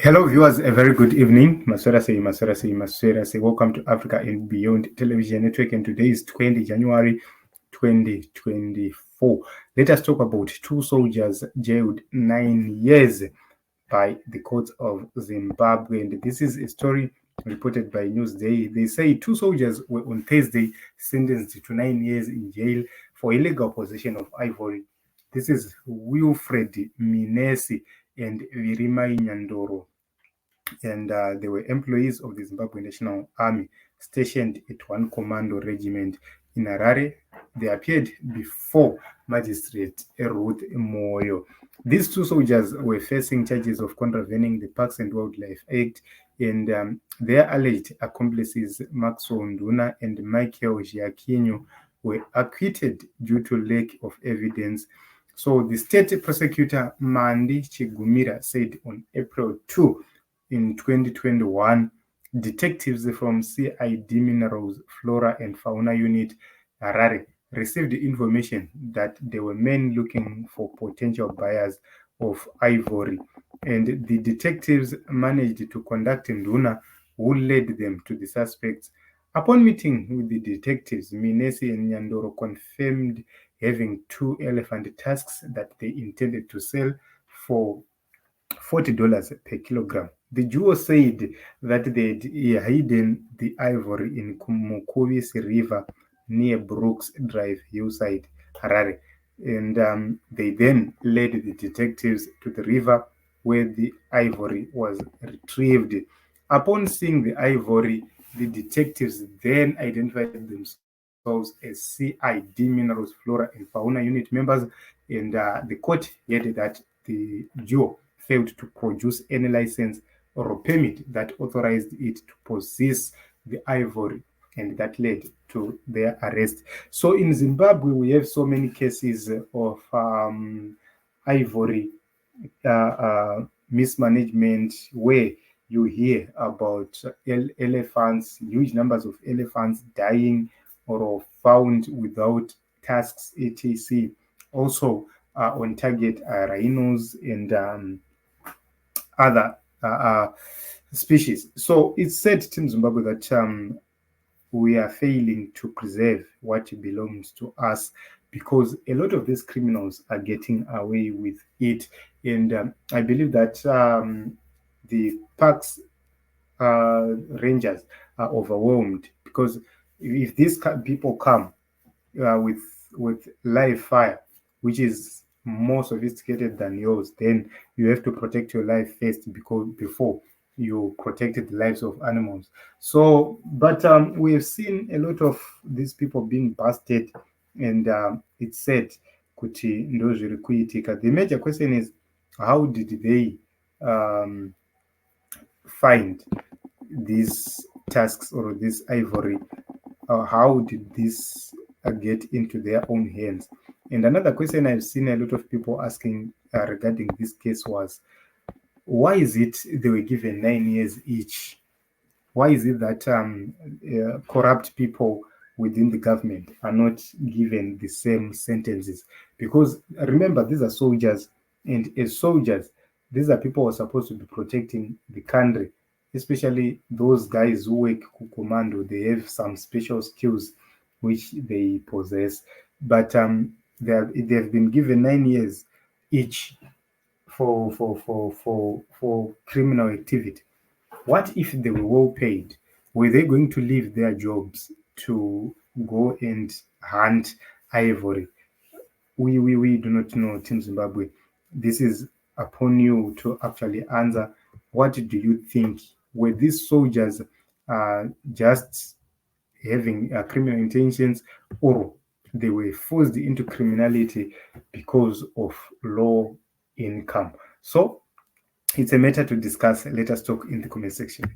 Hello, viewers. A very good evening. Maswera say. Welcome to Africa and Beyond Television Network. And today is 20 January 2024. Let us talk about two soldiers jailed 9 years by the courts of Zimbabwe. And this is a story reported by Newsday. They say two soldiers were on Thursday sentenced to 9 years in jail for illegal possession of ivory. This is Wilfred Minesi and Virimai Nyandoro, and they were employees of the Zimbabwe National Army stationed at one commando regiment in Harare. They appeared before Magistrate Ruth Moyo. These two soldiers were facing charges of contravening the Parks and Wildlife Act, and their alleged accomplices, Maxwell Nduna and Michael Giacchino, were acquitted due to lack of evidence. So the state prosecutor, Mandi Chigumira, said on April 2 in 2021, detectives from CID Minerals Flora and Fauna Unit, Harare, received information that there were men looking for potential buyers of ivory, and the detectives managed to contact Nduna, who led them to the suspects. Upon meeting with the detectives, Minesi and Nyandoro confirmed having two elephant tusks that they intended to sell for $40 per kilogram. The duo said that they'd hidden the ivory in Mukuvis River near Brooks Drive, hillside, Harare. And they then led the detectives to the river where the ivory was retrieved. Upon seeing the ivory, the detectives then identified themselves as CID Minerals Flora and Fauna Unit members, and the court heard that the duo failed to produce any license or a permit that authorized it to possess the ivory, and that led to their arrest. So in Zimbabwe, we have so many cases of ivory mismanagement, where you hear about elephants, huge numbers of elephants dying or found without tusks, etc. Also, on target rhinos and other species. So it's said, Team Zimbabwe, that we are failing to preserve what belongs to us because a lot of these criminals are getting away with it. And I believe that the parks rangers are overwhelmed, because if these people come with live fire, which is more sophisticated than yours, then you have to protect your life first before you protected the lives of animals. So, but we have seen a lot of these people being busted, and it's said kuti ndo zviri kuitika. The major question is, how did they find these tusks or this ivory? How did this get into their own hands? And another question I've seen a lot of people asking regarding this case was, why is it they were given 9 years each? Why is it that corrupt people within the government are not given the same sentences? Because remember, these are soldiers, and as soldiers, these are people who are supposed to be protecting the country, especially those guys who work commando. They have some special skills which they possess, but they've been given 9 years each for criminal activity. What if they were well paid? Were they going to leave their jobs to go and hunt ivory? We do not know, Team Zimbabwe. This is upon you to actually answer. What do you think? Were these soldiers just having criminal intentions, or they were forced into criminality because of low income? So it's a matter to discuss. Let us talk in the comment section.